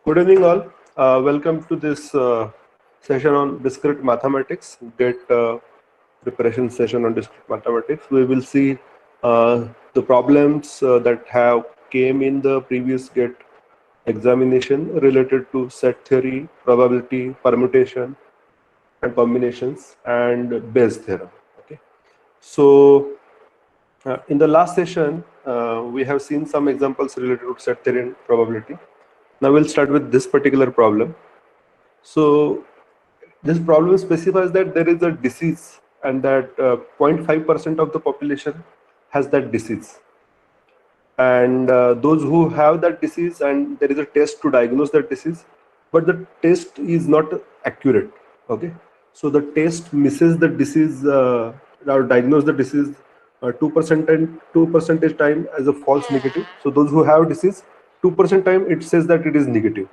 Good evening, all. Welcome to this session on discrete mathematics, GATE preparation session on discrete mathematics. We will see the problems that have came in the previous GATE examination related to set theory, probability, permutation, and combinations, and Bayes theorem. Okay. So, in the last session, we have seen some examples related to set theory and probability. Now we'll start with this particular problem. So this problem specifies that there is a disease and that 0.5% of the population has that disease. And those who have that disease, and there is a test to diagnose that disease, but the test is not accurate. Okay. So the test misses the disease or diagnose the disease 2% and 2% time as a false negative. So those who have disease, 2% time it says that it is negative,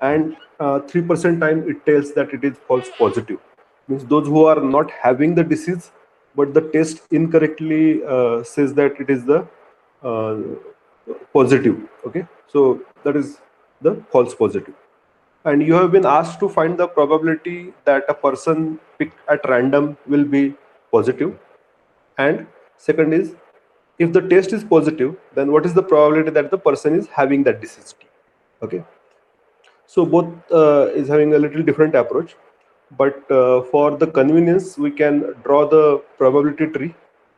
and 3% time it tells that it is false positive. Means those who are not having the disease, but the test incorrectly says that it is the uh, positive. Okay, so that is the false positive. And you have been asked to find the probability that a person picked at random will be positive. And second is, if the test is positive, then what is the probability that the person is having that disease? Okay, so both is having a little different approach, but for the convenience, we can draw the probability tree.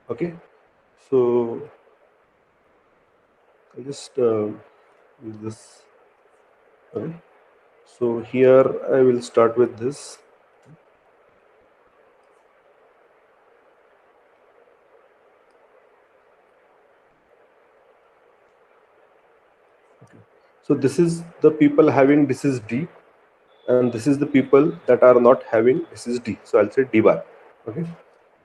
Okay, so I just use this. Okay, so here I will start with this. Okay. So this is the people having disease D, and this is the people that are not having disease D. So I'll say D bar. Okay.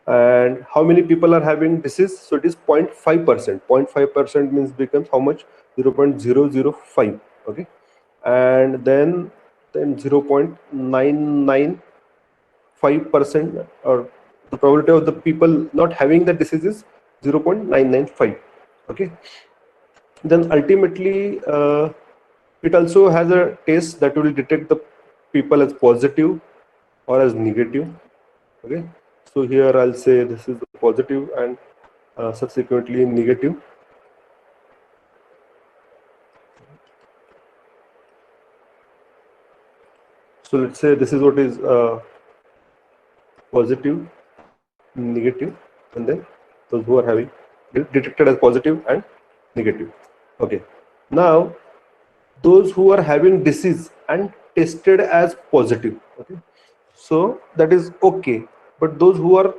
And how many people are having disease? So it is 0.5%. 0.5% means becomes how much? 0.005. Okay. And then 0.995%, or the probability of the people not having the disease is 0.995. Okay. Then ultimately it also has a test that will detect the people as positive or as negative. Okay, so here I'll say this is the positive and subsequently negative. So let's say this is what is positive, negative, and then those who are having detected as positive and negative. Okay, now those who are having disease and tested as positive. Okay, so that is okay, but those who are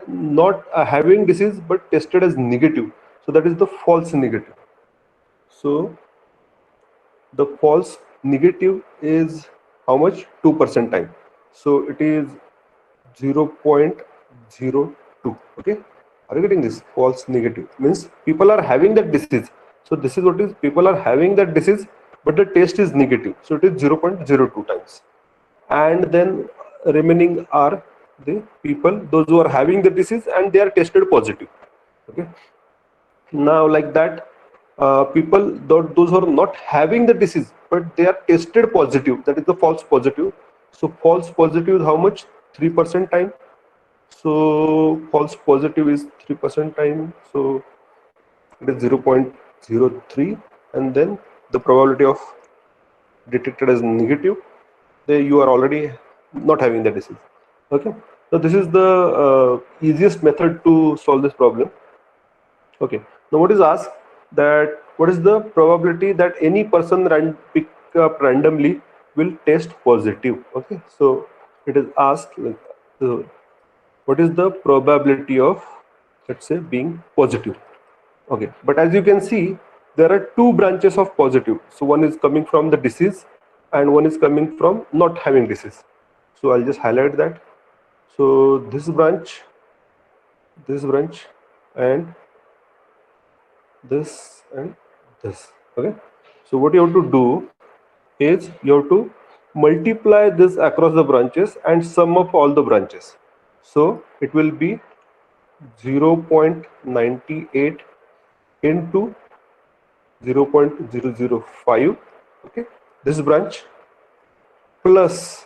not having disease but tested as negative, so that is the false negative. So the false negative is how much? 2% time. So it is 0.02. Okay, are you getting this? False negative means people are having that disease. So this is what is, people are having that disease, but the test is negative, so it is 0.02 times. And then remaining are the people, those who are having the disease and they are tested positive. Okay, now like that, people, those who are not having the disease but they are tested positive, that is the false positive. So false positive is how much? 3% time. So false positive is 3% time, so it is 0.03. And then the probability of detected as negative, there you are already not having the disease. Okay, so this is the easiest method to solve this problem. Okay, now what is asked, that what is the probability that any person pick up randomly will test positive. Okay, so it is asked like, what is the probability of, let's say, being positive. Okay, but as you can see, there are two branches of positive. So one is coming from the disease and one is coming from not having disease. So I'll just highlight that. So this branch, and this and this. Okay, so what you have to do is you have to multiply this across the branches and sum of all the branches. So it will be 0.98 into 0.005. Okay, this branch plus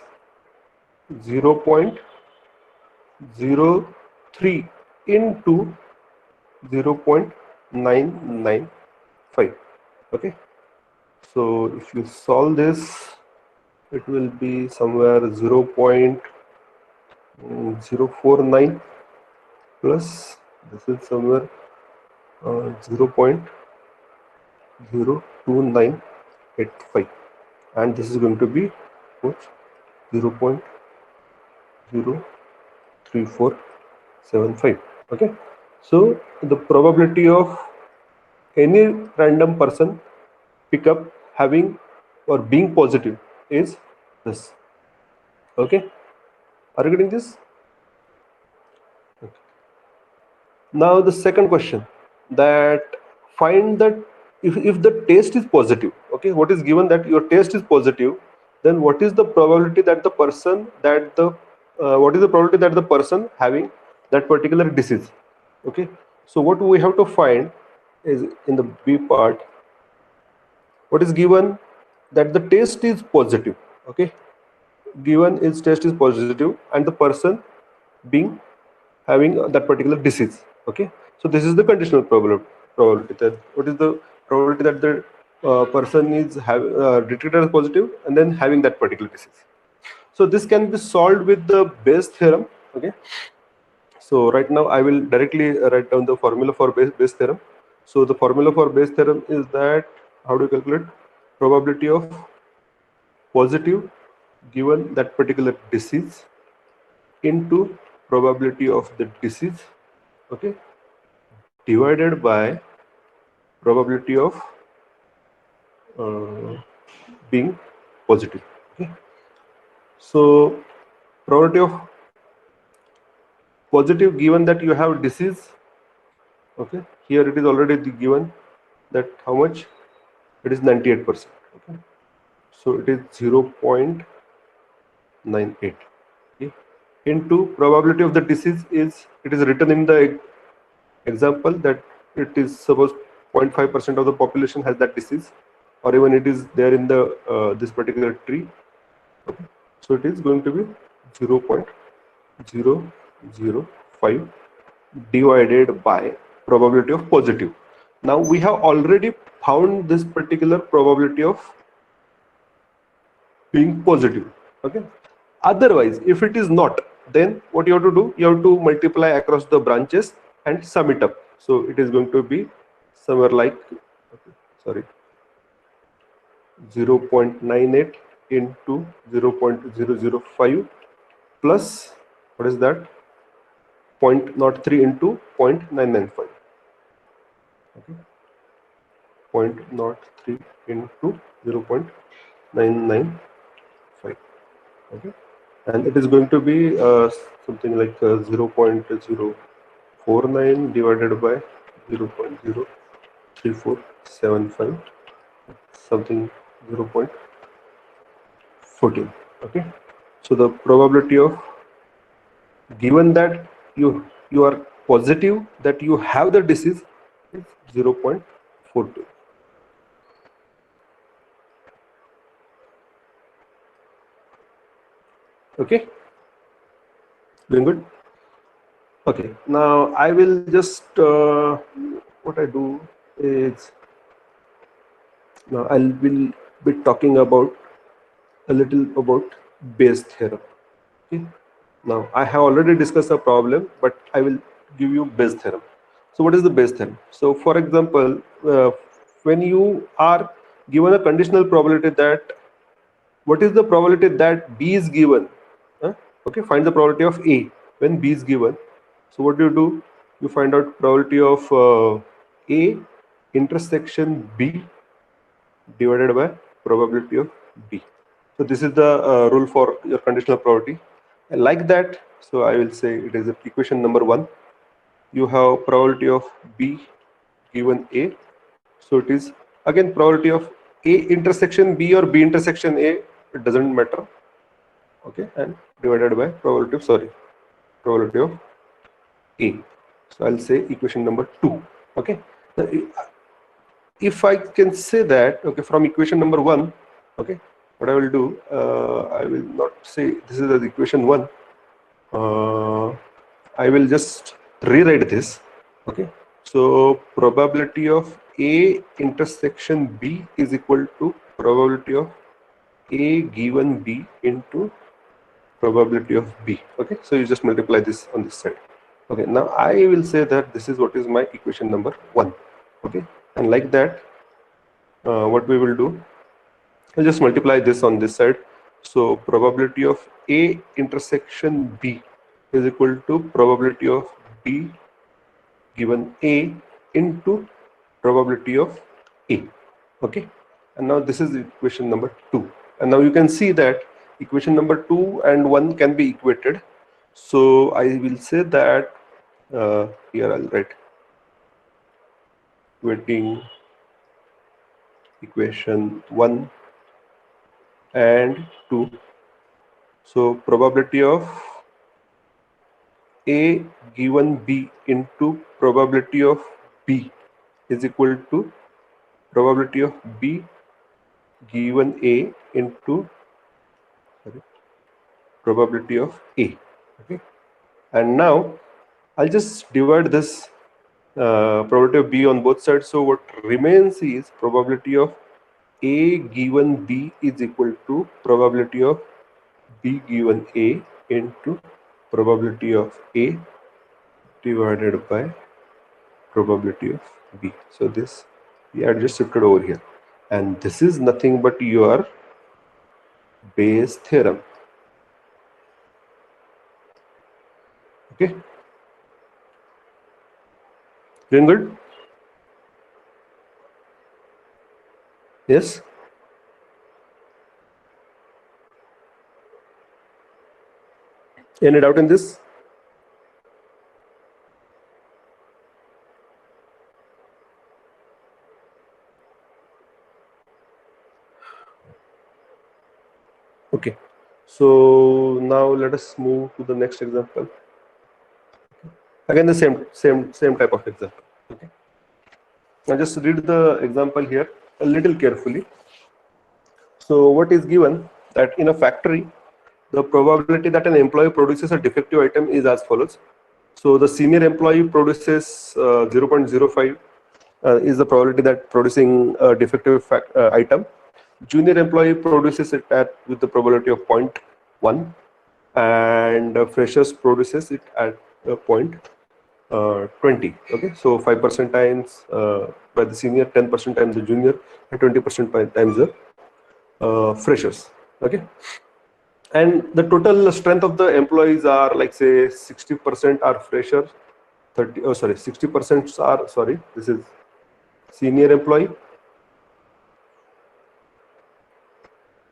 0.03 into 0.995. Okay, so if you solve this, it will be somewhere 0.049 plus this is somewhere 0.02985, and this is going to be 0.03475. Okay, so the probability of any random person pick up having or being positive is this. Okay, are you getting this? Okay. Now the second question, that find that if the test is positive, okay, what is given that your test is positive, then what is the probability that the person having that particular disease? Okay, so what we have to find is in the B part, what is given that the test is positive. Okay, given is test is positive and the person being having that particular disease. Okay, so this is the conditional probability that what is the probability that the person is detected as positive and then having that particular disease. So this can be solved with the Bayes theorem. Okay, so right now I will directly write down the formula for Bayes theorem. So the formula for Bayes theorem is that, how do you calculate probability of positive given that particular disease into probability of the disease, okay, divided by probability of being positive. Okay, so probability of positive given that you have disease. Okay, here it is already given that how much it is 98%. Okay, so it is 0.98. Okay, into probability of the disease is, it is written in the example that it is suppose 0.5% of the population has that disease, or even it is there in the this particular tree. Okay, so it is going to be 0.005 divided by probability of positive. Now we have already found this particular probability of being positive. Okay, otherwise if it is not, then what you have to do, you have to multiply across the branches and sum it up. So it is going to be somewhere like, okay, sorry, 0.98 into 0.005 plus, what is that, 0.03 into 0.995. Okay, 0.03 into 0.995. Okay, and it is going to be something like 0.049 divided by 0.03475, something 0.14. Okay, so the probability of, given that you are positive that you have the disease, is 0.42. Okay, doing good. Okay, now I will just what I do is, now I will be talking about a little about Bayes theorem. Okay, now I have already discussed a problem, but I will give you Bayes theorem. So what is the Bayes theorem? So for example, when you are given a conditional probability that, what is the probability that B is given? Okay, find the probability of A when B is given. So what do? You find out probability of A intersection B divided by probability of B. So this is the rule for your conditional probability. And like that, so I will say it is equation number 1. You have probability of B given A. So it is again probability of A intersection B or B intersection A, it doesn't matter. Okay, and divided by probability of, probability of A. So I'll say equation number 2. Okay, now, if I can say that, okay, from equation number 1, Okay, what I will do, I will not say this is the equation 1. I will just rewrite this. Okay, so probability of A intersection B is equal to probability of A given B into probability of B. Okay, so you just multiply this on this side. Okay, now I will say that this is what is my equation number 1. Okay, and like that, what we will do, I'll just multiply this on this side. So probability of A intersection B is equal to probability of B given A into probability of A. Okay, and now this is equation number 2. And now you can see that equation number 2 and 1 can be equated. So I will say that here I'll write equating equation 1 and 2. So probability of A given B into probability of B is equal to probability of B given A into probability of A. Okay, and now I'll just divide this probability of B on both sides. So what remains is probability of A given B is equal to probability of B given A into probability of A divided by probability of B. So this we are just shifted over here, and this is nothing but your Bayes theorem. Okay, doing good? Yes. Any doubt in this? Okay, so now let us move to the next example. Again, the same type of example. Okay, now just read the example here a little carefully. So what is given that in a factory, the probability that an employee produces a defective item is as follows. So the senior employee produces 0.05 is the probability that producing a defective item. Junior employee produces it with the probability of 0.1, and freshers produces it at 0.20. Okay, so 5% times by the senior, 10% times the junior, and 20% times the freshers. Okay, and the total strength of the employees are, like, say 60% are freshers, 60% are, sorry, this is senior employee,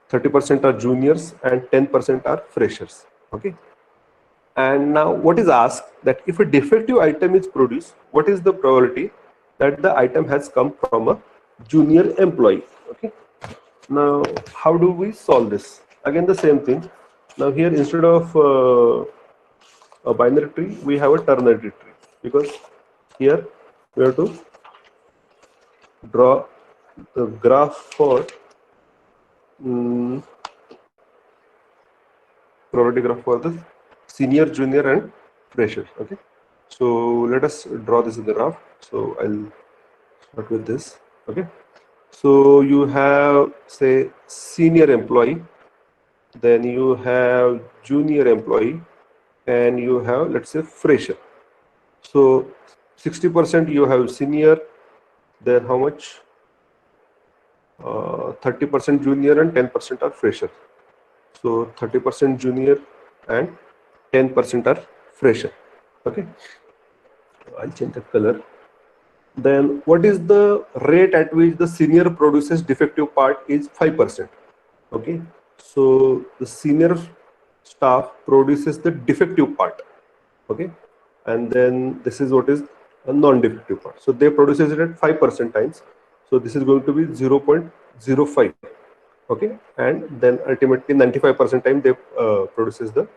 30% are juniors, and 10% are freshers. Okay, and now what is asked, that if a defective item is produced, what is the probability that the item has come from a junior employee? Okay, now how do we solve this? Again, the same thing. Now here, instead of a binary tree, we have a ternary tree, because here we have to draw the graph for probability graph for the senior, junior, and fresher. Okay, so let us draw this in the graph. So I'll start with this. Okay, so you have, say, senior employee, then you have junior employee, and you have, let's say, fresher. So 60% you have senior, then how much? 30% junior and 10% are fresher. So 30% junior and 10% are fresher. Okay, I'll change the color. Then what is the rate at which the senior produces defective part is 5%. Okay, so the senior staff produces the defective part. Okay, and then this is what is a non-defective part. So they produces it at 5% times. So this is going to be 0.05. Okay, and then ultimately 95% time they produces the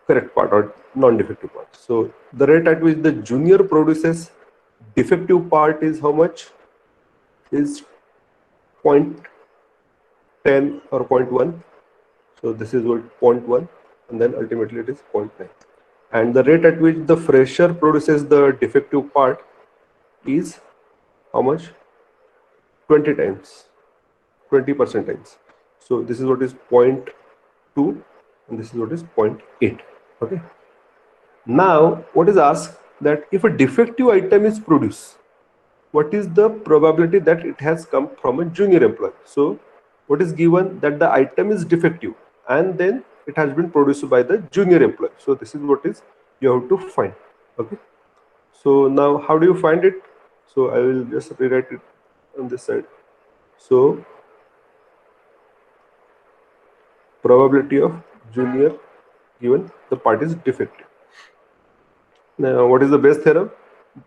correct part or non-defective part. So the rate at which the junior produces defective part is how much? Is 0.2. 10 or 0.1. So this is what 0.1, and then ultimately it is 0.9. And the rate at which the fresher produces the defective part is how much? 20 times, 20% times. So this is what is 0.2, and this is what is 0.8. Okay. Now, what is asked that if a defective item is produced, what is the probability that it has come from a junior employee? So what is given that the item is defective and then it has been produced by the junior employee. So this is what is you have to find. Okay. So now how do you find it? So I will just rewrite it on this side. So probability of junior given the part is defective. Now what is the Bayes theorem?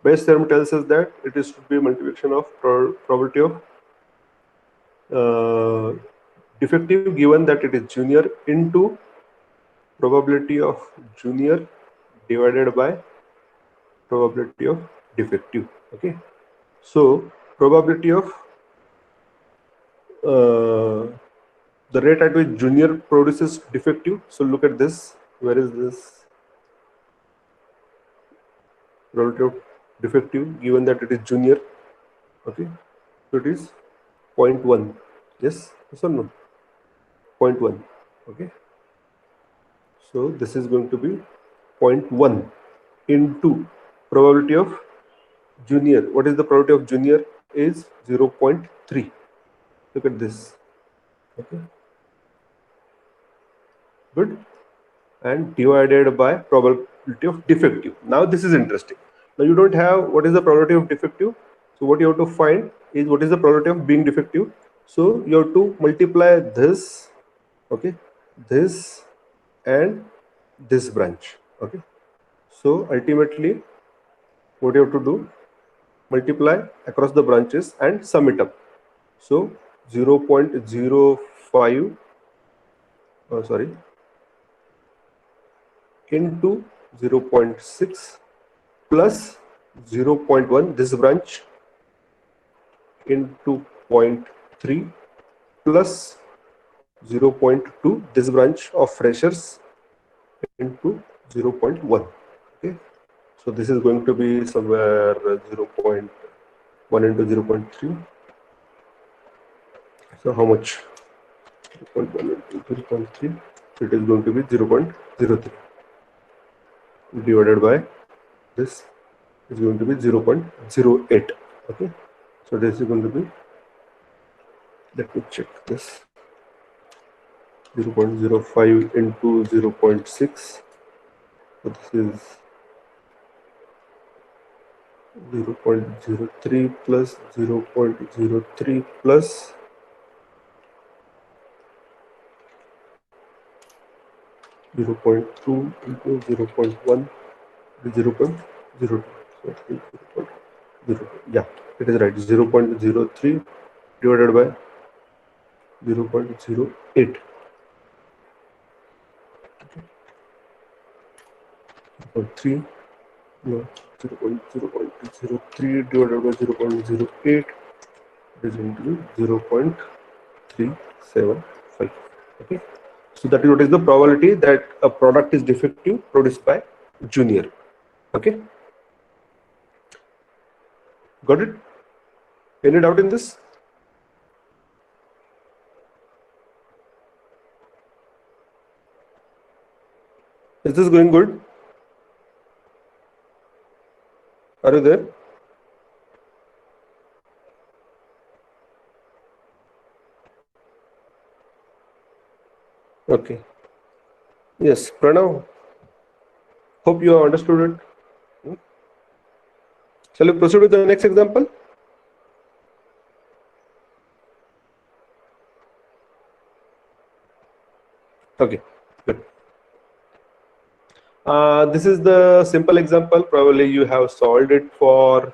Bayes theorem tells us that it is to be multiplication of probability of defective given that it is junior into probability of junior divided by probability of defective. Okay, so probability of the rate at which junior produces defective. So look at this. Where is this probability of defective given that it is junior? Okay, so it is 0.1. Yes or no? 0.1. Okay, so this is going to be 0.1 into probability of junior. What is the probability of junior? Is 0.3. Look at this. Okay, good. And divided by probability of defective. Now this is interesting. Now you don't have what is the probability of defective. So what you have to find is what is the probability of being defective. So you have to multiply this, okay, this and this branch. Okay, so ultimately what you have to do, multiply across the branches and sum it up. So 0.05 into 0.6 plus 0.1 this branch into 0.3 plus 0.2 this branch of freshers into 0.1. Okay, so this is going to be somewhere 0.1 into 0.3. So how much? 0.1 into 0.3. It is going to be 0.03 divided by this is going to be 0.08. Okay, so this is going to be, let me check this, 0.05 into 0.6. So this is 0.03 plus 0.03 plus 0.2 into 0.1 0.02. So yeah, it is right. 0.03 divided by 0.08. 0.3 no 0.03 divided by 0.08 is into 0.375. Okay, so that is what is the probability that a product is defective produced by junior. Okay, got it? Any doubt in this? Is this going good? Are you there? Okay. Yes, Pranav. Hope you have understood it. Shall we proceed with the next example? Okay, good. This is the simple example. Probably you have solved it for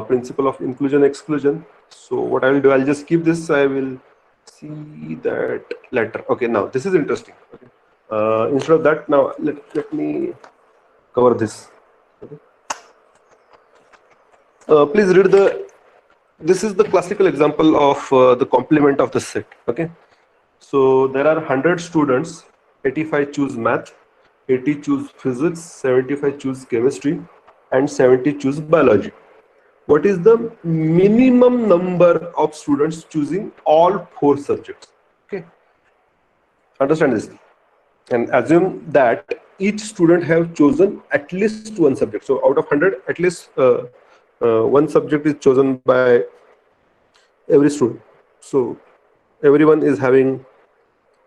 principle of inclusion exclusion. So what I will do, I'll just keep this. I will see that later. Okay, now this is interesting. Okay. Instead of that, now let me cover this. Okay. Please read the. This is the classical example of the complement of the set. Okay. So there are 100 students, 85 choose math, 80 choose physics, 75 choose chemistry, and 70 choose biology. What is the minimum number of students choosing all 4 subjects? Okay, understand this and assume that each student have chosen at least one subject. So out of 100, at least one subject is chosen by every student. So everyone is having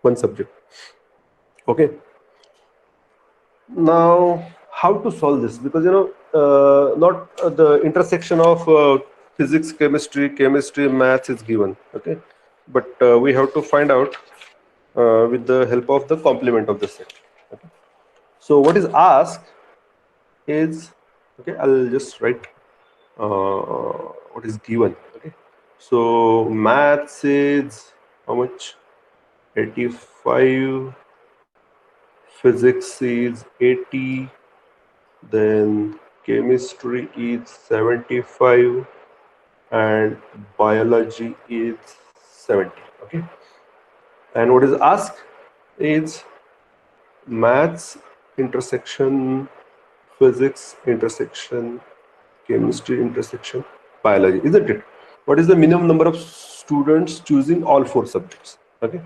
one subject. Okay. Now, how to solve this? Because not the intersection of physics, chemistry, maths is given. Okay, but we have to find out with the help of the complement of the set. Okay. So what is asked is, okay, I'll just write what is given. Okay, so maths is how much? 85. Physics is 80. Then chemistry is 75 and biology is 70. Okay, and what is asked is maths intersection, physics intersection, chemistry intersection, biology, isn't it? What is the minimum number of students choosing all 4 subjects? Okay,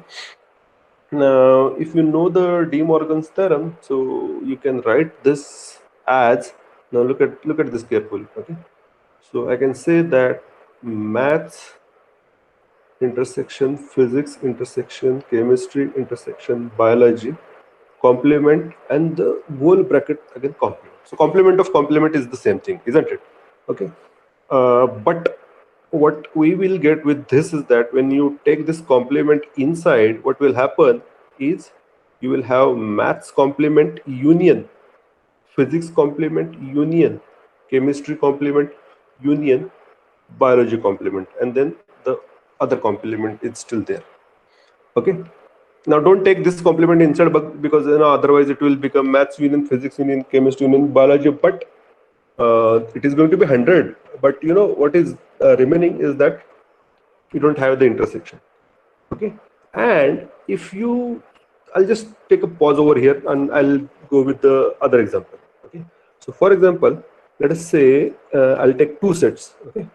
now if you know the De Morgan's theorem, so you can write this as, now look at this carefully. Okay, so I can say that maths intersection, physics intersection, chemistry intersection, biology complement, and the whole bracket again complement. So complement of complement is the same thing, isn't it? Okay, but what we will get with this is that when you take this complement inside, what will happen is you will have maths complement union, physics complement union, chemistry complement union, biology complement, and then the other complement is still there. Okay, now don't take this complement inside, but because otherwise it will become maths union, physics union, chemistry union, biology, but it is going to be 100. But what is remaining is that you don't have the intersection. Okay, and if you, I'll just take a pause over here and I'll go with the other example. Okay, so for example, let us say I'll take 2 sets. Okay,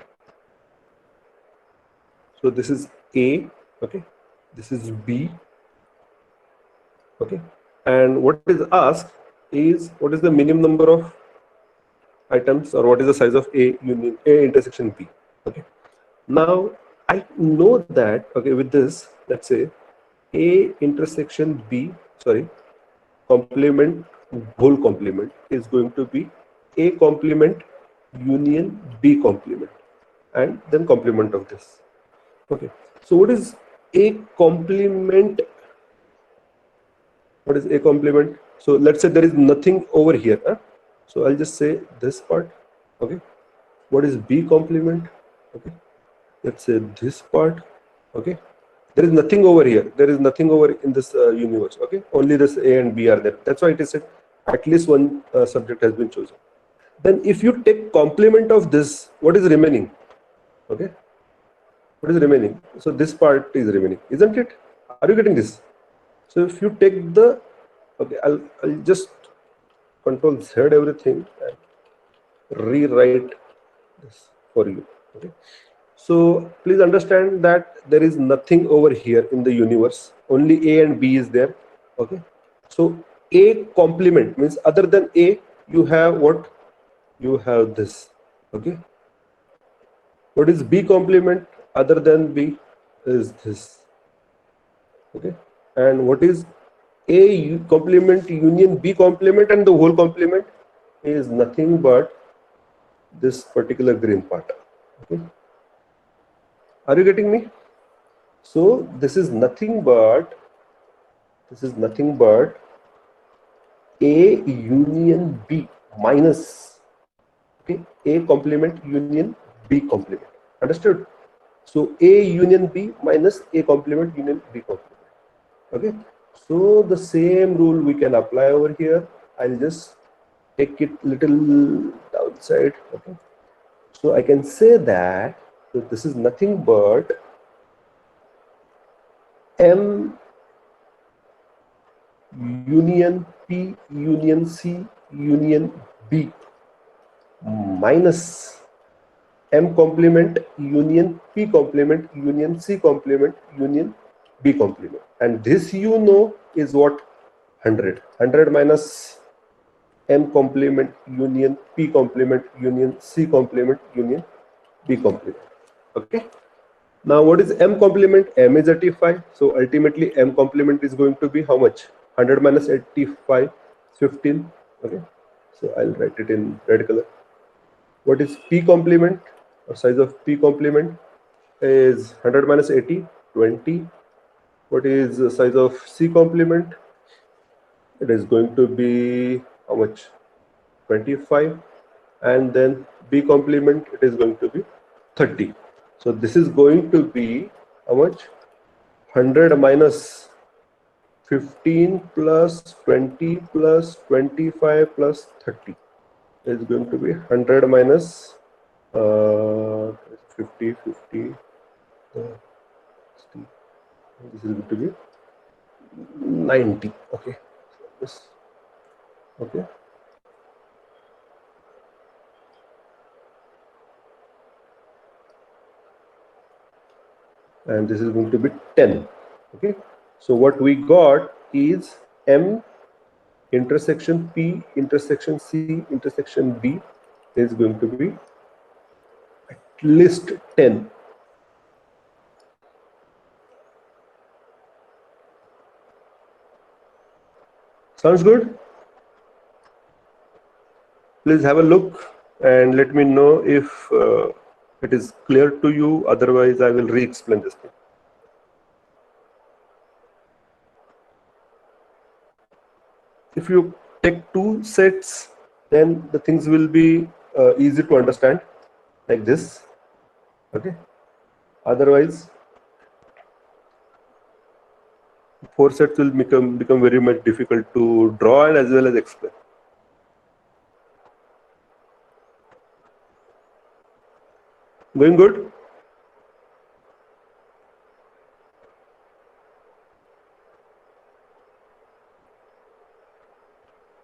so this is A. Okay, this is B. Okay, and what is asked is what is the minimum number of items, or what is the size of A union A intersection B. Okay, now I know that, okay, with this, let's say A intersection B, sorry, complement, whole complement is going to be A complement union B complement, and then complement of this. Okay, so what is A complement? What is A complement? So let's say there is nothing over here. So I'll just say this part. Okay, what is B complement? Okay, let's say this part. Okay, there is nothing over here. There is nothing over in this universe. Okay, only this A and B are there. That's why it is said at least one subject has been chosen. Then if you take complement of this, what is remaining? Okay, what is remaining? So this part is remaining, isn't it? Are you getting this? So if you take the, okay, I'll just control Z everything and rewrite this for you. Okay, so please understand that there is nothing over here in the universe, only A and B is there. Okay, so A complement means other than A you have what? You have this. Okay, what is B complement other than B is this. Okay, and what is A complement union B complement, and the whole complement is nothing but this particular green part. Okay, are you getting me? So this is nothing but A union B minus, okay, A complement union B complement. Understood? So A union B minus A complement union B complement. Okay, so the same rule we can apply over here. I'll just take it little downside. Okay, so I can say that this is nothing but M union P union C union B minus M complement union P complement union C complement union B complement, and this you know is what? 100 minus M complement union P complement union C complement union B complement. Okay, now what is M complement? M is 85, so ultimately M complement is going to be how much? 100 minus 85, 15. Okay, so I'll write it in red color. What is P complement, or size of P complement? Is 100 minus 80, 20. What is the size of C complement? It is going to be how much? 25. And then B complement, it is going to be 30. So this is going to be how much? 100 minus 15 plus 20 plus 25 plus 30 is going to be 100 minus 50, 50. This is going to be 90. Okay. Yes. Okay. And this is going to be 10. Okay. So what we got is M intersection P intersection C intersection B is going to be at least 10. Sounds good? Please have a look and let me know if it is clear to you. Otherwise, I will re-explain this thing. If you take two sets, then the things will be easy to understand, like this. Okay. Otherwise, 4 sets will become very much difficult to draw and as well as explain. Going good?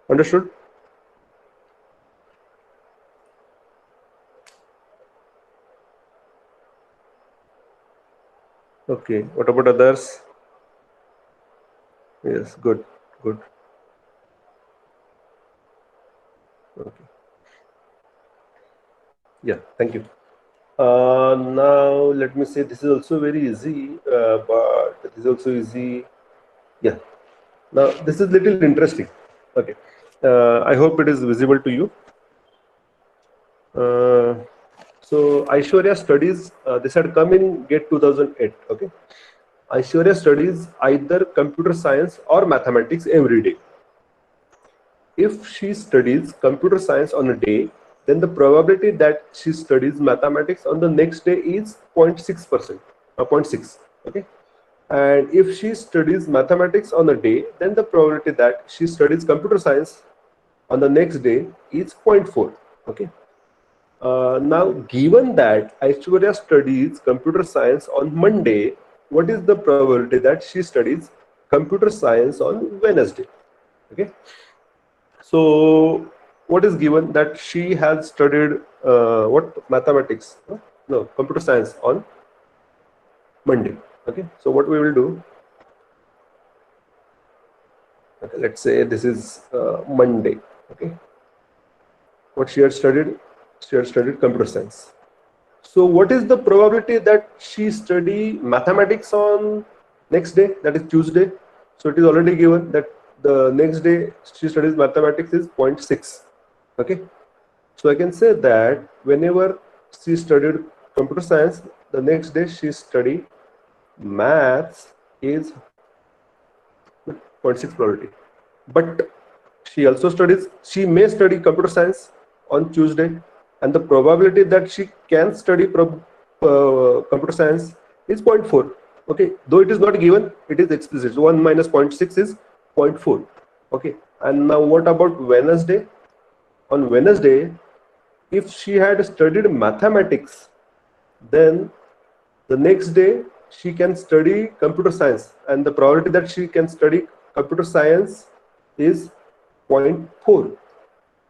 Understood? Okay. What about others? Yes, good, good. Okay. Yeah, thank you. Now let me say this is also very easy, but this is also easy. Yeah. Now this is little interesting. Okay. I hope it is visible to you. So Aishwarya studies. This had come in GATE 2008. Okay. Aishwarya studies either computer science or mathematics every day. If she studies computer science on a day, then the probability that she studies mathematics on the next day is 0.6%, 0.6. Okay. And if she studies mathematics on a day, then the probability that she studies computer science on the next day is 0.4. Okay. Now, given that Aishwarya studies computer science on Monday, what is the probability that she studies computer science on Wednesday? Okay. So, what is given that she has studied what mathematics? No, computer science on Monday. Okay. So, what we will do? Okay, let's say this is Monday. Okay. What she had studied? She had studied computer science. So what is the probability that she study mathematics on next day, that is Tuesday? So it is already given that the next day she studies mathematics is 0.6. Okay. So I can say that whenever she studied computer science, the next day she study maths is 0.6 probability. But she also studies, she may study computer science on Tuesday, and the probability that she can study computer science is 0.4. Okay, though it is not given, it is explicit. So 1 minus 0.6 is 0.4. Okay, and now what about Wednesday? On Wednesday, if she had studied mathematics, then the next day she can study computer science, and the probability that she can study computer science is 0.4.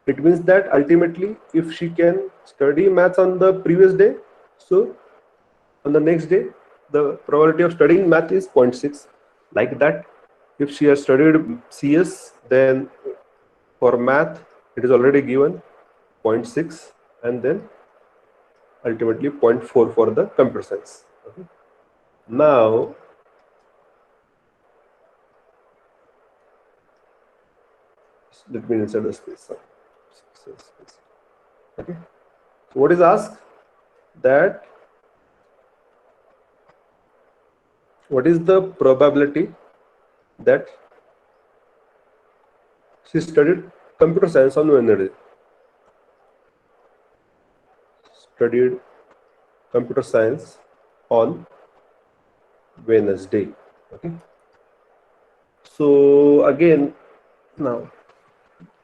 It means that ultimately, if she can study maths on the previous day, so on the next day, the probability of studying math is 0.6. Like that, if she has studied CS, then for math, it is already given 0.6, and then ultimately 0.4 for the computer science. Okay. Now, let me insert the space. Okay. So what is asked? That what is the probability that she studied computer science on Wednesday? Studied computer science on Wednesday. Okay. So again, now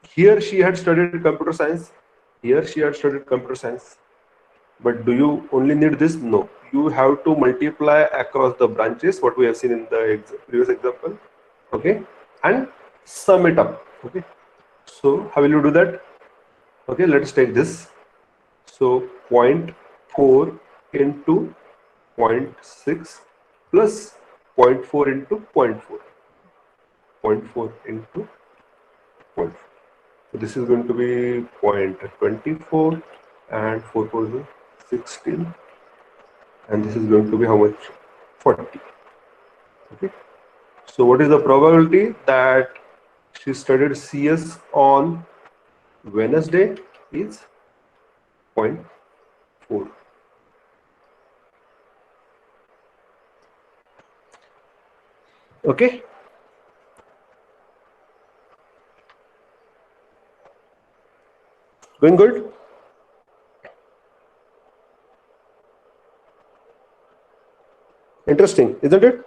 here she had studied computer science. Here she had studied computer science. But do you only need this? No. You have to multiply across the branches, what we have seen in the previous example. Okay. And sum it up. Okay. So how will you do that? Okay, let's take this. So 0.4 into 0.6 plus 0.4 into 0.4. 0.4 into 0.4. So this is going to be 0.24 and 4 is 16. And this is going to be how much? 40. Okay. So what is the probability that she studied CS on Wednesday is 0.4. Okay. Going good? Interesting, isn't it?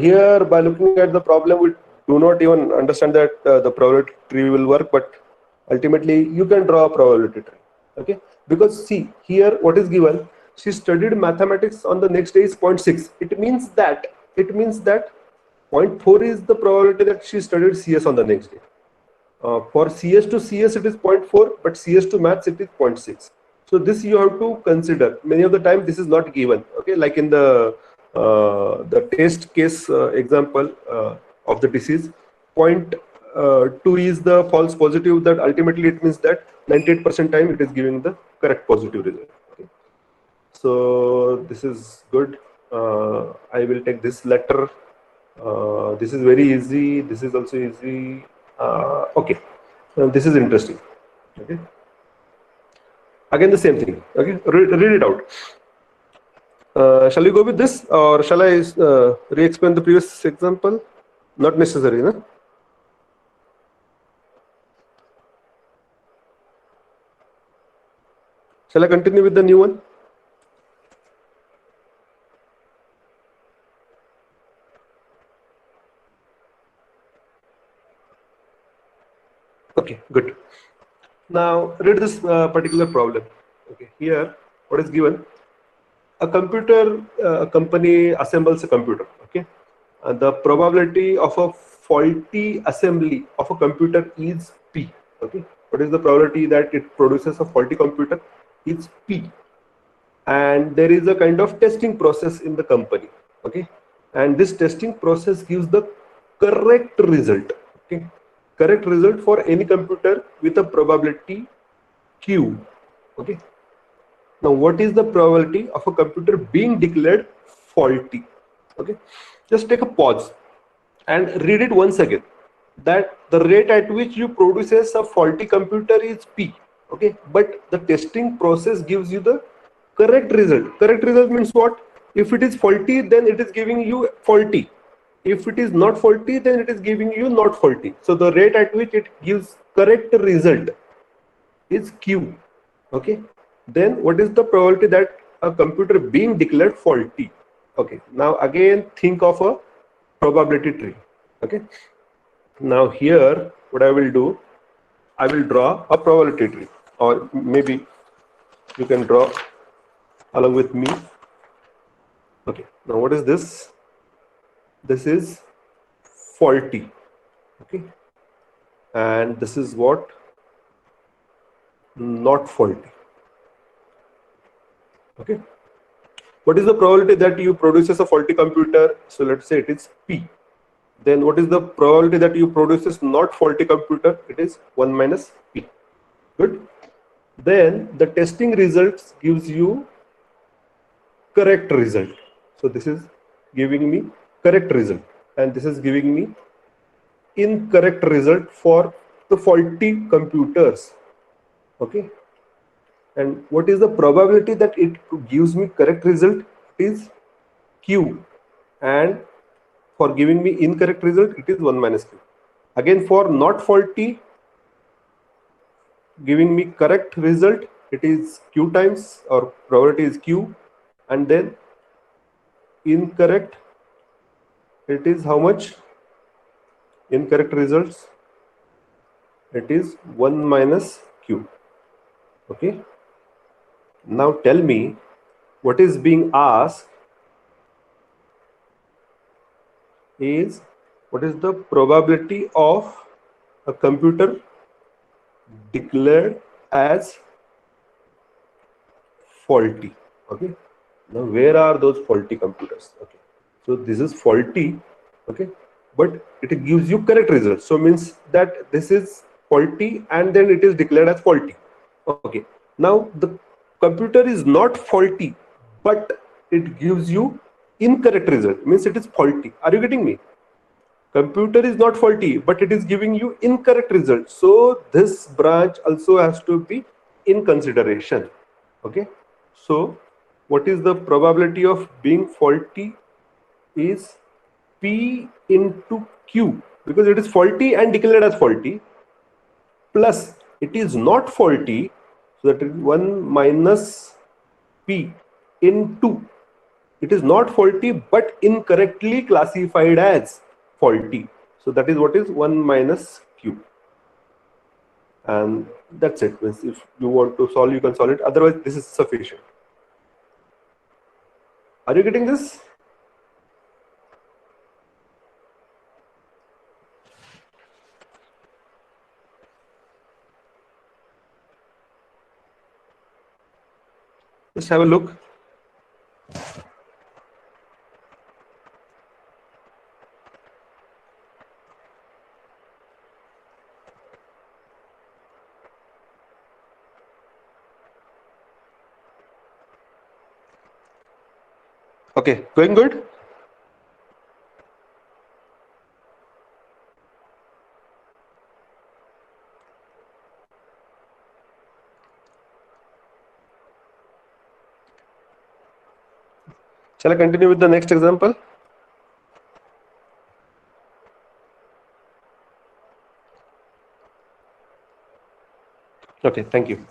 Here, by looking at the problem, we do not even understand that the probability tree will work, but ultimately you can draw a probability tree. Okay, because see here what is given. She studied mathematics on the next day is 0.6. It means that 0.4 is the probability that she studied CS on the next day. For CS to CS it is 0.4, but CS to maths it is 0.6. So this you have to consider. Many of the time this is not given. Okay, like in the test case example of the disease, 0.2 is the false positive. That ultimately it means that 98% time it is giving the correct positive result. Okay. So this is good. I will take this letter. This is very easy. This is also easy. Okay, this is interesting. Okay, again the same thing. Okay, read it out. Shall we go with this, or shall I re-explain the previous example? Not necessary, no? Shall I continue with the new one? Okay, good. Now read this particular problem. Okay, here what is given? A computer company assembles a computer. Okay, the probability of a faulty assembly of a computer is P. Okay, what is the probability that it produces a faulty computer? It's P. And there is a kind of testing process in the company. Okay, and this testing process gives the correct result. Okay, correct result for any computer with a probability Q. Okay, now what is the probability of a computer being declared faulty? Okay, just take a pause and read it once again. That the rate at which you produces a faulty computer is P. Okay, but the testing process gives you the correct result. Correct result means what? If it is faulty, then it is giving you faulty. If it is not faulty, then it is giving you not faulty. So the rate at which it gives correct result is Q. Okay, then what is the probability that a computer being declared faulty? Okay, now again think of a probability tree. Okay, now here what I will do, I will draw a probability tree, or maybe you can draw along with me. Okay, now what is this? This is faulty. Okay, and this is what? Not faulty. Okay, what is the probability that you produces a faulty computer? So let's say it is P. Then what is the probability that you produces not faulty computer? It is 1 minus P. Good. Then the testing results gives you correct result. So this is giving me correct result, and this is giving me incorrect result for the faulty computers. Okay, and what is the probability that it gives me correct result? It is Q, and for giving me incorrect result it is 1 minus Q. Again, for not faulty giving me correct result, it is Q times, or probability is Q, and then incorrect, it is how much? Incorrect results, it is 1 minus Q. Okay, now tell me what is being asked is what is the probability of a computer declared as faulty. Okay, now where are those faulty computers? Okay, so this is faulty. Okay, but it gives you correct results, so means that this is faulty and then it is declared as faulty. Okay, now the computer is not faulty but it gives you incorrect result, means it is faulty. Are you getting me? Computer is not faulty but it is giving you incorrect result, so this branch also has to be in consideration. Okay, so what is the probability of being faulty is P into Q, because it is faulty and declared as faulty, plus it is not faulty, so that is 1 minus P into, it is not faulty but incorrectly classified as faulty, so that is what is 1 minus Q. And that's it. If you want to solve, you can solve it, otherwise this is sufficient. Are you getting this? Just have a look. Okay, going good? Shall I continue with the next example? Okay, thank you.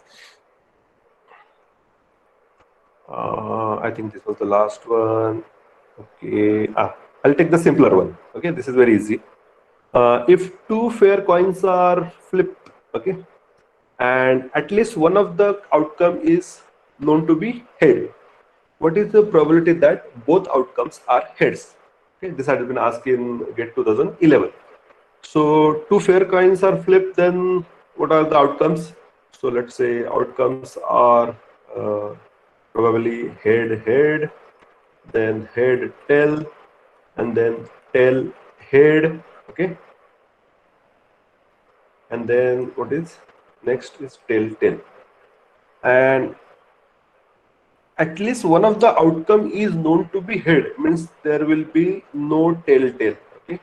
I think this was the last one. Okay, I'll take the simpler one. Okay, this is very easy. If two fair coins are flipped, okay, and at least one of the outcome is known to be head, what is the probability that both outcomes are heads? Okay, this has been asked in GATE 2011. So two fair coins are flipped, then what are the outcomes? So let's say outcomes are probably head head, then head tail, and then tail head. Okay, and then what is next is tail tail, and at least one of the outcome is known to be head, means there will be no tail tail. Okay,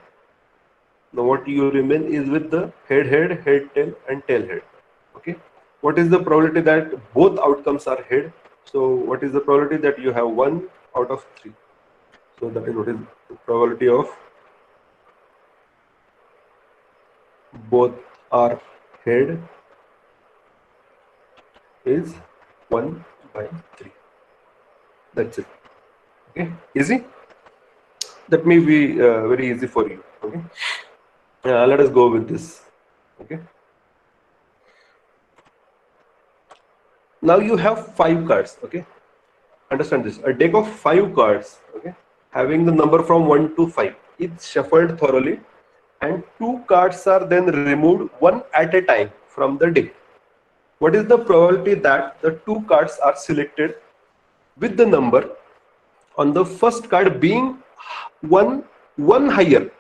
now what you remain is with the head head, head tail, and tail head. Okay, what is the probability that both outcomes are head? So what is the probability that you have 1 out of 3? So that is what is the probability of both are head is 1 by 3. That's it. Okay, easy. That may be very easy for you. Okay, let us go with this. Okay, now you have 5 cards. Okay, understand this, a deck of 5 cards, okay, having the number from 1 to 5 is shuffled thoroughly, and 2 cards are then removed one at a time from the deck. What is the probability that the 2 cards are selected with the number on the first card being one higher?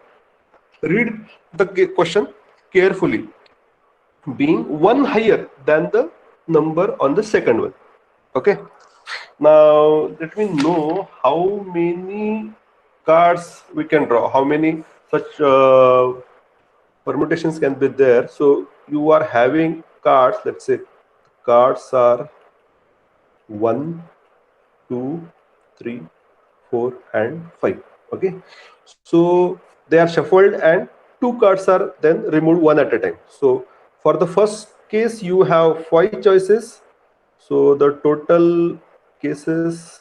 Read the question carefully. Being one higher than the number on the second one. Okay. Now let me know how many cards we can draw. How many such permutations can be there. So you are having cards. Let's say cards are 1, 2, 3, 4, and 5. Okay. So they are shuffled and 2 cards are then removed one at a time. So for the first case, you have 5 choices. So the total cases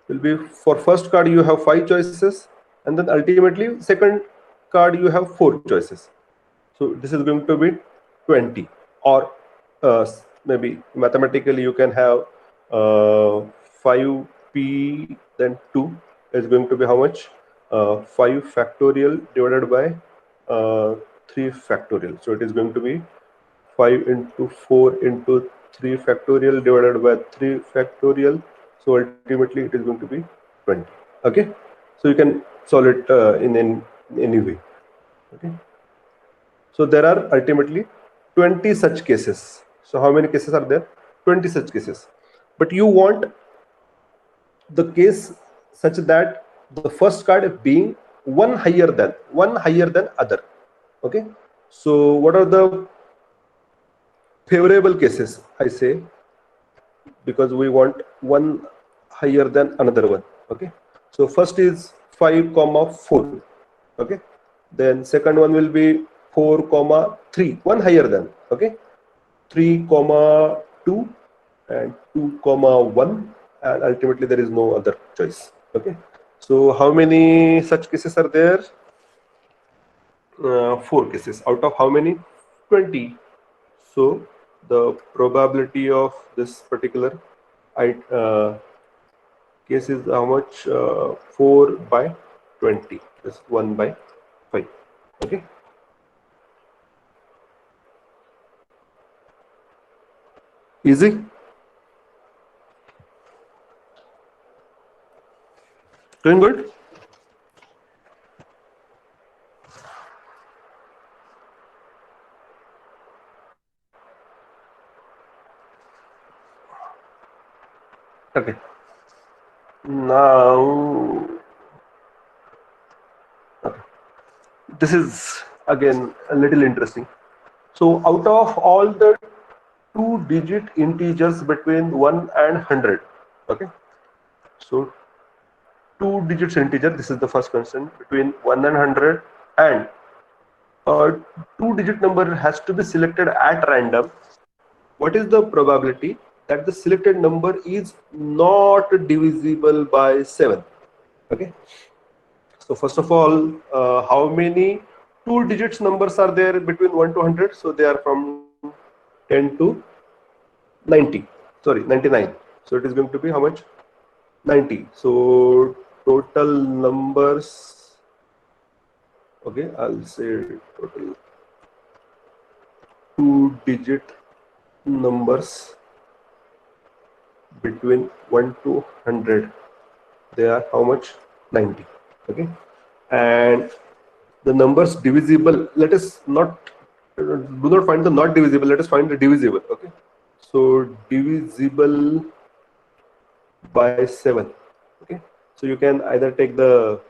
will be, for first card you have 5 choices, and then ultimately second card you have 4 choices. So this is going to be 20, or maybe mathematically you can have 5p then 2 is going to be how much? 5 factorial divided by 3 factorial. So it is going to be 5 into 4 into 3 factorial divided by 3 factorial. So ultimately it is going to be 20. Okay. So you can solve it in any way. Okay. So there are ultimately 20 such cases. So how many cases are there? 20 such cases. But you want the case such that the first card being one higher than other. Okay. So what are the favorable cases? I say, because we want one higher than another one. Okay. So first is 5, 4. Okay. Then second one will be 4, 3, one higher than. Okay. 3, 2 and 2, 1, and ultimately there is no other choice. Okay. So how many such cases are there? 4 cases out of how many? 20. So the probability of this particular case is how much? 4 by 20. That's 1 by 5. Okay. Easy. Doing good. Okay. Now, okay, this is again a little interesting. So out of all the 2-digit integers between 1 and 100, okay, so 2 digits integer, this is the first constant, between 1 and 100, and a 2-digit number has to be selected at random. What is the probability that the selected number is not divisible by 7? Okay. So first of all, how many 2 digits numbers are there between 1 to 100? So they are from 10 to 90. Sorry, 99. So it is going to be how much? 90. So total numbers. Okay, I'll say total 2-digit numbers between 1 to 100. They are how much? 90. Okay, and the numbers divisible, let us not do not find the not divisible, let us find the divisible. Okay, so divisible by 7. Okay, so you can either take the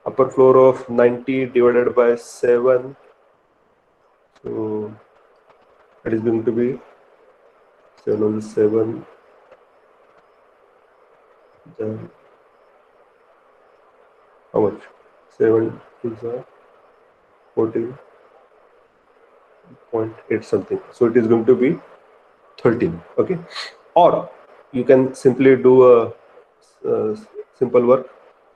upper floor of 90 divided by 7, so it is going to be 7 on 7, then how much? 7 is 14.8 something. So it is going to be 13. Okay, or you can simply do a simple work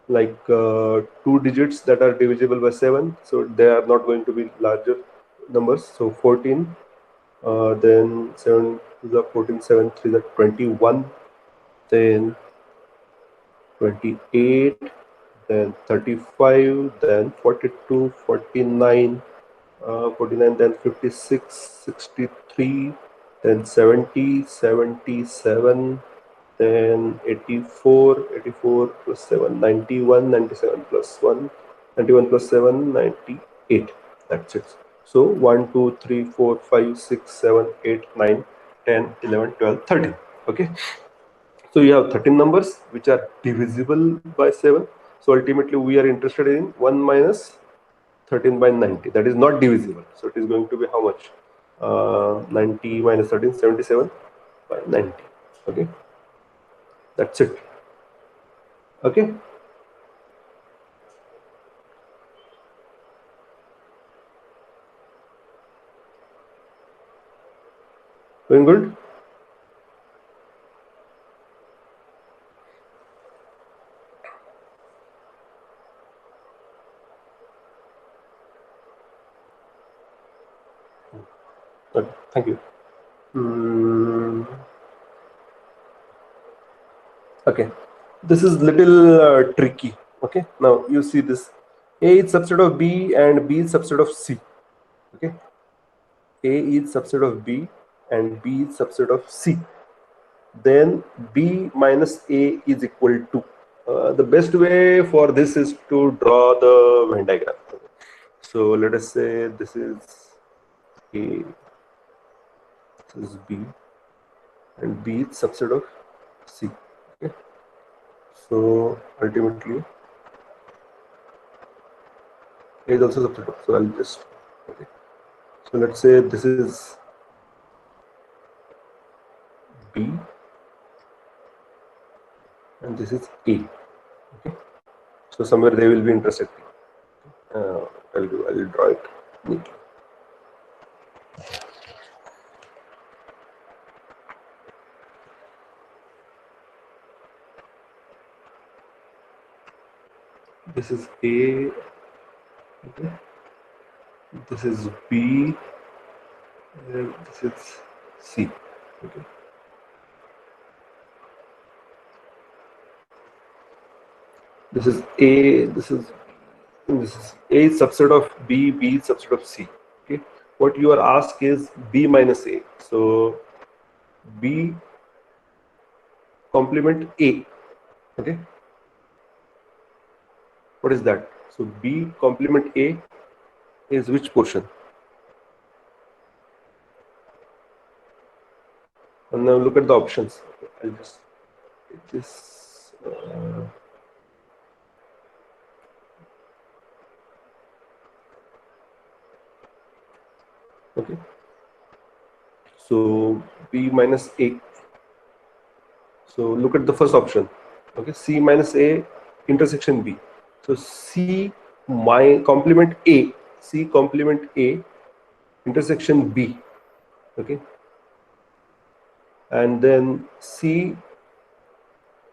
like 2 digits that are divisible by 7. So they are not going to be larger numbers. So 14, then 7 is 14, 7 3 is 21. then 28, then 35, then 42, 49, 49, then 56, 63, then 70, 77, then 84, 84 plus 7, 91, 97 plus 1, 91 plus 7, 98. That's it. So 1, 2, 3, 4, 5, 6, 7, 8, 9, 10, 11, 12, 13. Okay. So you have 13 numbers which are divisible by 7. So ultimately we are interested in 1 minus 13 by 90. That is not divisible. So it is going to be how much? 90 minus 13, 77 by 90. Okay. That's it. Okay. Going good? Okay. Thank you. Okay. This is little tricky. Okay. Now you see this. A is subset of B and B is subset of C. Okay. A is subset of B and B is subset of C. Then B minus A is equal to. The best way for this is to draw the Venn diagram. So let us say this is A, this is B, and B is subset of C. Okay. So ultimately, A is also subset of. So I'll just okay. So let's say this is B and this is A. Okay. So somewhere they will be intersecting. I'll draw it neatly. This is A. Okay. This is B. And this is C. Okay. This is A. This is A is subset of B. B is subset of C. Okay. What you are asked is B minus A. So B complement A. Okay. What is that? So B complement A is which portion? And now look at the options. Okay, I'll just take this. Okay. So B minus A. So look at the first option. Okay. C minus A intersection B. So C complement A. C complement A intersection B. Okay. And then C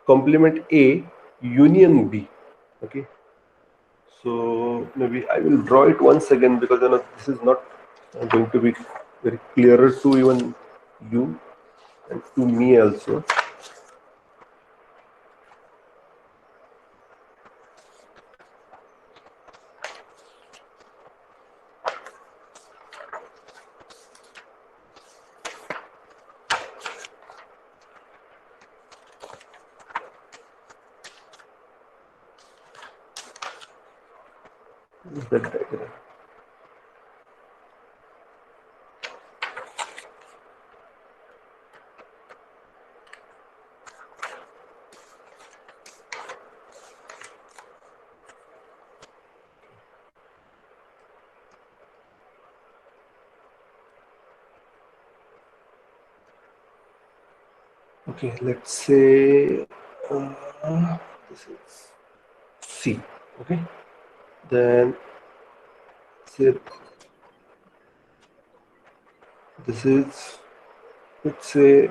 complement A union B. Okay. So maybe I will draw it once again because this is not going to be very clearer to even you and to me also. That diagram. Okay, let's say this is C. Okay, then say this is, let's say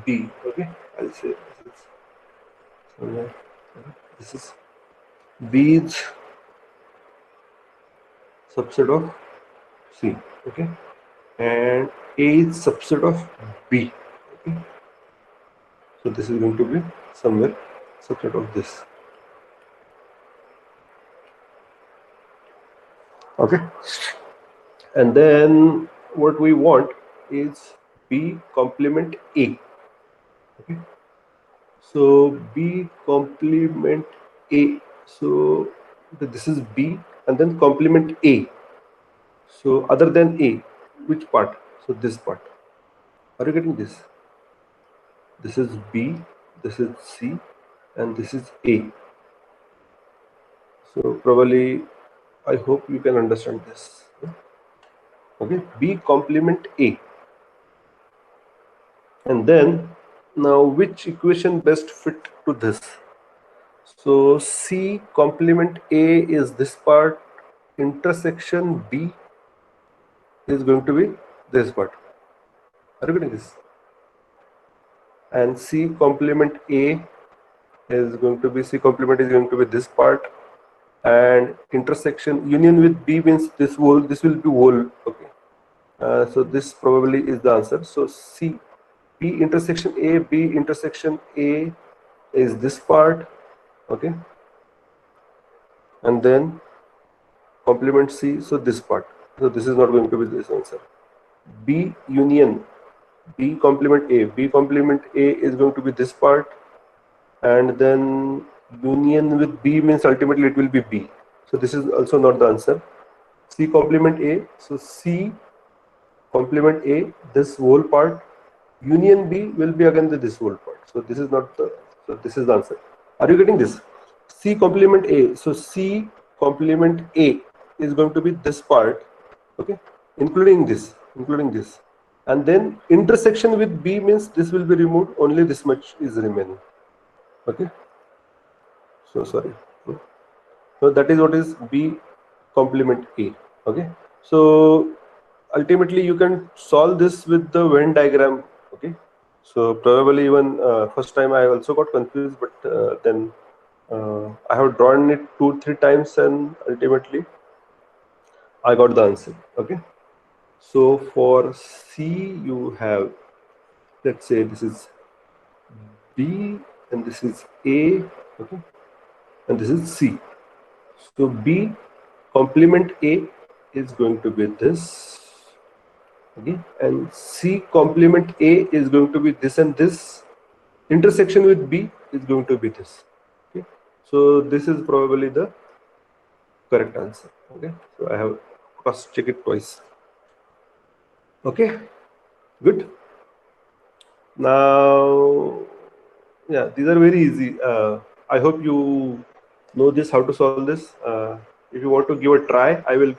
B. Okay, I'll say this is somewhere. This is B is subset of C. Okay, and A is subset of B. Okay. So this is going to be somewhere subset of this. Okay. And then what we want is B complement A. Okay. So B complement A. So this is B and then complement A. So other than A, which part? So this part. Are you getting this? This is B, this is C, and this is A. So probably, I hope you can understand this. Okay, B complement A. And then, now which equation best fit to this? So C complement A is this part, intersection B is going to be this part. Are you getting this? And C complement A is going to be, C complement is going to be this part, and intersection union with B means this will be whole. Okay, so this probably is the answer. So C, B intersection A, B intersection A is this part. Okay, and then complement C, so this part. So this is not going to be this answer. B union B complement A, B complement A is going to be this part, and then union with B means ultimately it will be B. So this is also not the answer. C complement A, so C complement A, this whole part, union B will be again this whole part. So this is not the, so this is the answer. Are you getting this? C complement A, so C complement A is going to be this part, okay, including this, and then intersection with B means this will be removed, only this much is remaining. Okay, so sorry. So that is what is B complement A. Okay, so ultimately you can solve this with the Venn diagram. Okay, so probably even first time I also got confused, but then I have drawn it 2-3 times and ultimately I got the answer. Okay, so for C you have, let's say this is B and this is A, okay, and this is C. So B complement A is going to be this, okay, and C complement A is going to be this, and this intersection with B is going to be this. Okay, so this is probably the correct answer. Okay, so I have cross check it twice. Okay, good. Now, yeah, these are very easy. I hope you know this, how to solve this. If you want to give a try, I will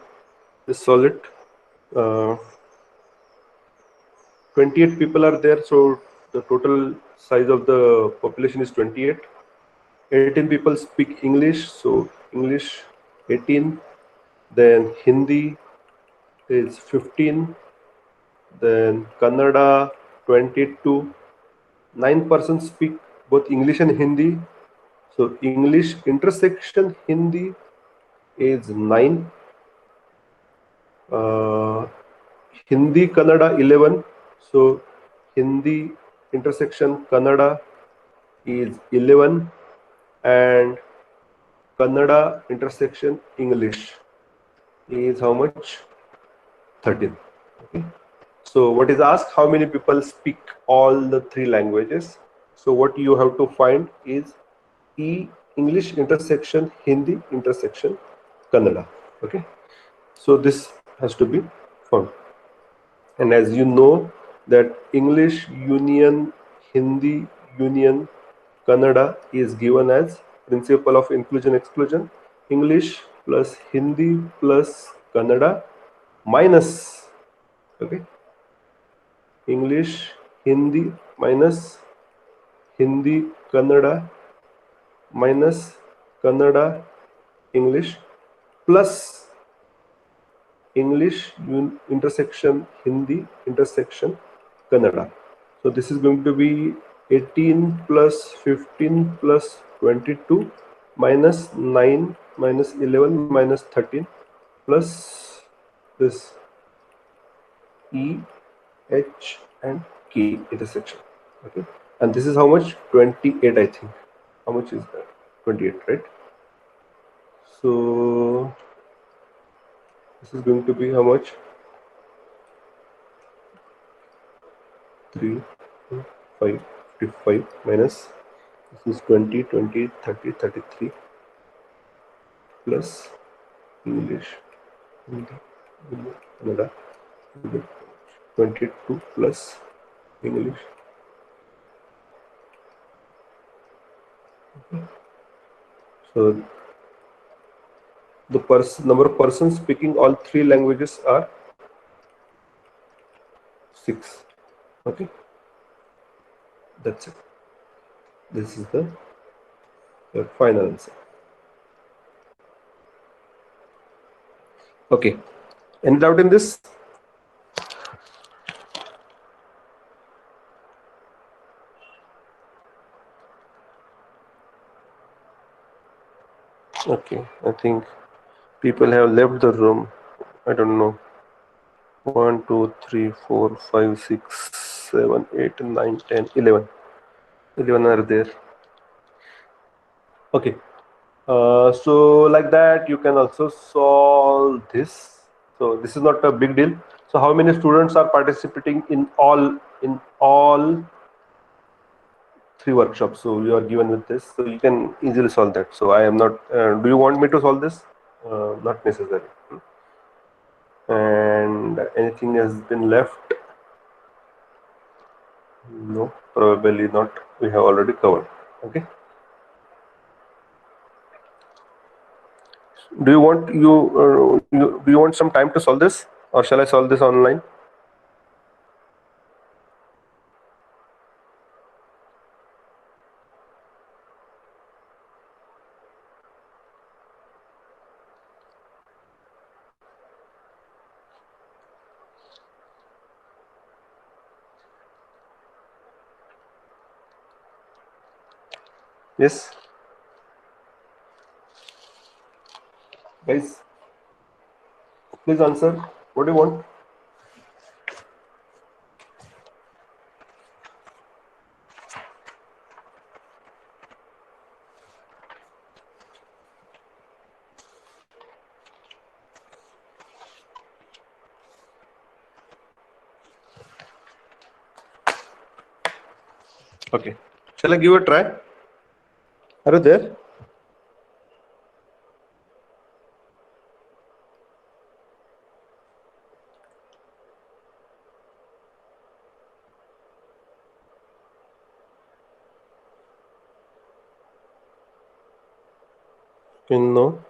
just solve it. 28 people are there, so the total size of the population is 28. 18 people speak English, so English 18. Then Hindi is 15. Then Kannada 22. 9 persons speak both English and Hindi. So English intersection Hindi is 9. Hindi Kannada 11. So Hindi intersection Kannada is 11, and Kannada intersection English is how much? 13. Okay. So what is asked? How many people speak all the 3 languages? So what you have to find is English intersection Hindi intersection Kannada. Okay. So this has to be found. And as you know that English union Hindi union Kannada is given as principle of inclusion exclusion. English plus Hindi plus Kannada minus, okay, English Hindi minus Hindi Kannada minus Kannada English plus English intersection Hindi intersection Kannada. So this is going to be 18 plus 15 plus 22 minus 9 minus 11 minus 13 plus this E, H and K intersection. Okay. And this is how much? 28, I think. How much is that? 28, right? So this is going to be how much? 3, 5, 55 minus this is 20, 20, 30, 33 plus English, Kannada, 22 plus English. So the number of persons speaking all three languages are 6. Okay, that's it. This is the your final answer. Okay, any doubt in this? Okay, I think people have left the room. I don't know. 1, 2, 3, 4, 5, 6, 7, 8, 9, 10, 11. 11 are there. Okay. So like that, you can also solve this. So this is not a big deal. So how many students are participating in all three workshops? So you are given with this, so you can easily solve that. So I am not. Do you want me to solve this? Not necessary. And anything has been left? No, probably not. We have already covered. Okay. Do you want do you want some time to solve this, or shall I solve this online? Yes, guys, please answer. What do you want? Okay. Shall I give a try? Are you there? No.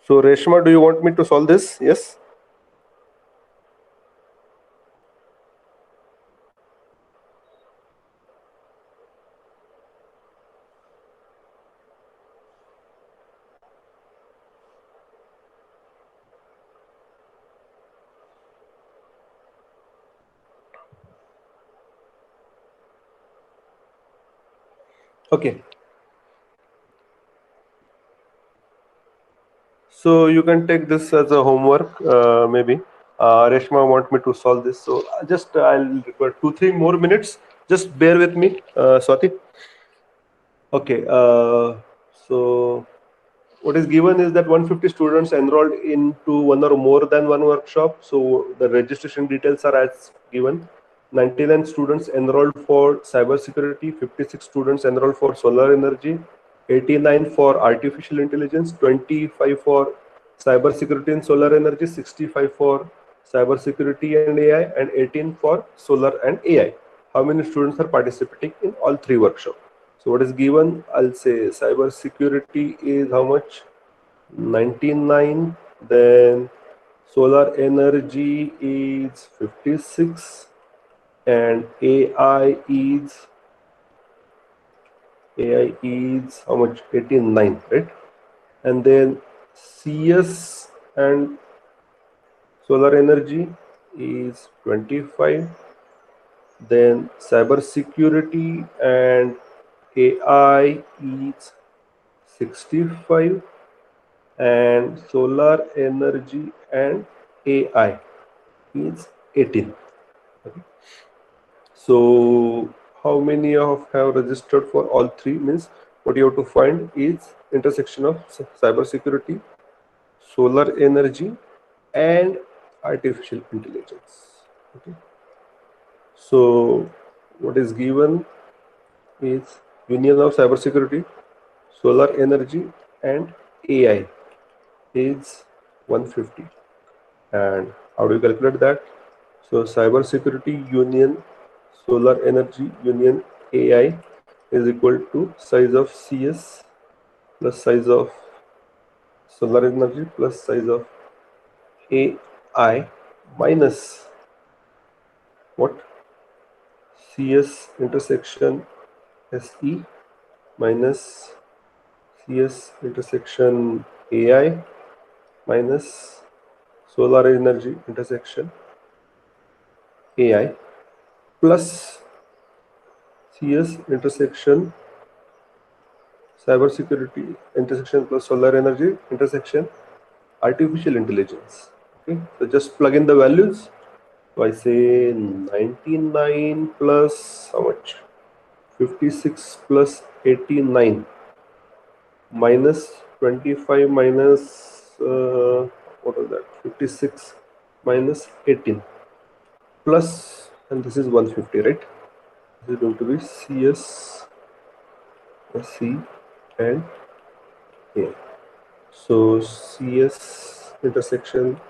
So Reshma, do you want me to solve this? Yes. Okay. So you can take this as a homework, maybe. Reshma want me to solve this, so I'll require 2-3 more minutes. Just bear with me, Swati. Okay. So what is given is that 150 students enrolled into one or more than one workshop. So the registration details are as given. 99 students enrolled for cybersecurity, 56 students enrolled for solar energy, 89 for artificial intelligence, 25 for cybersecurity and solar energy, 65 for cybersecurity and AI, and 18 for solar and AI. How many students are participating in all three workshops? So what is given? I'll say cyber security is how much? 99. Then solar energy is 56, and AI is how much? 89, right? And then CS and solar energy is 25. Then cyber security and AI is 65, and solar energy and AI is 18. Okay. So how many of have registered for all three? Means what you have to find is intersection of cyber security, solar energy, and artificial intelligence. Okay. So what is given is union of cybersecurity, solar energy, and AI is 150. And how do you calculate that? So cybersecurity union, solar energy union, AI is equal to size of CS plus size of solar energy plus size of AI minus what? CS intersection SE minus CS intersection AI minus solar energy intersection AI plus CS intersection cybersecurity intersection plus solar energy intersection artificial intelligence. Okay, so just plug in the values. So I say 99 plus how much? 56 plus 89 minus 25 minus what was that? 56 minus 18 plus, and this is 150, right? This is going to be CS, C, and A. So CS intersection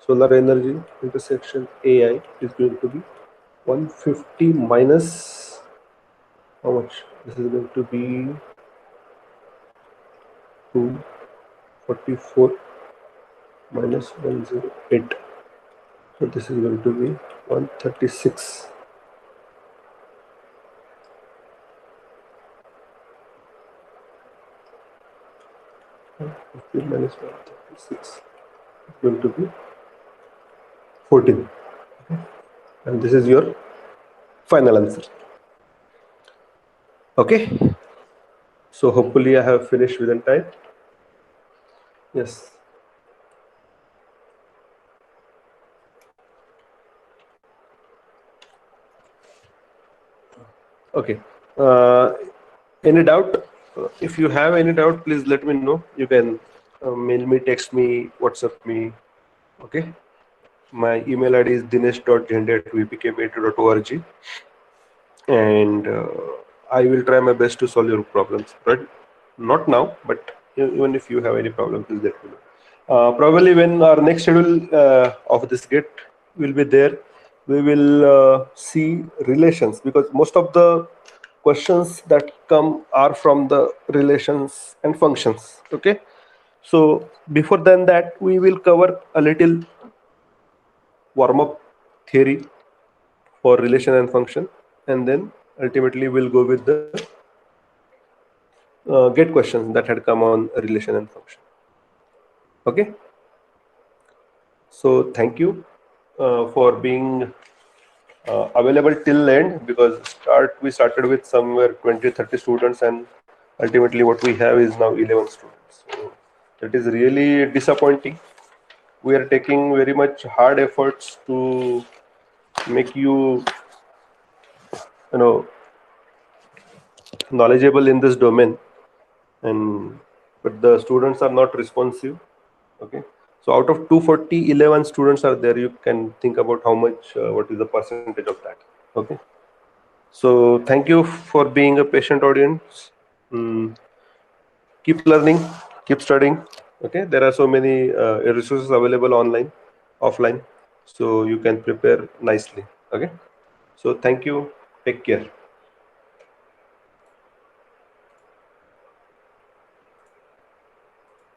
solar energy intersection AI is going to be 150 minus how much? This is going to be 244 minus 108. So this is going to be 136. Minus 136 is going to be 14. And this is your final answer. Okay. So hopefully I have finished within time. Yes. Okay. Any doubt? If you have any doubt, please let me know. You can mail me, text me, WhatsApp me. Okay. My email ID is dinesh.jhande@vpkb8.org, and I will try my best to solve your problems. Right? Not now, but even if you have any problem, please let me know. Probably when our next schedule of this GET will be there, we will see relations, because most of the questions that come are from the relations and functions. Okay, so before then that we will cover a little warm-up theory for relation and function, and then ultimately we'll go with the GET questions that had come on relation and function. Okay, so thank you for being available till end, because we started with somewhere 20-30 students, and ultimately what we have is now 11 students. So that is really disappointing. We are taking very much hard efforts to make you knowledgeable in this domain, and but the students are not responsive. Okay, so out of 240, 11 students are there. You can think about how much what is the percentage of that. Okay, so thank you for being a patient audience. Keep learning, keep studying. Okay, there are so many resources available online, offline, so you can prepare nicely. Okay, so thank you, take care.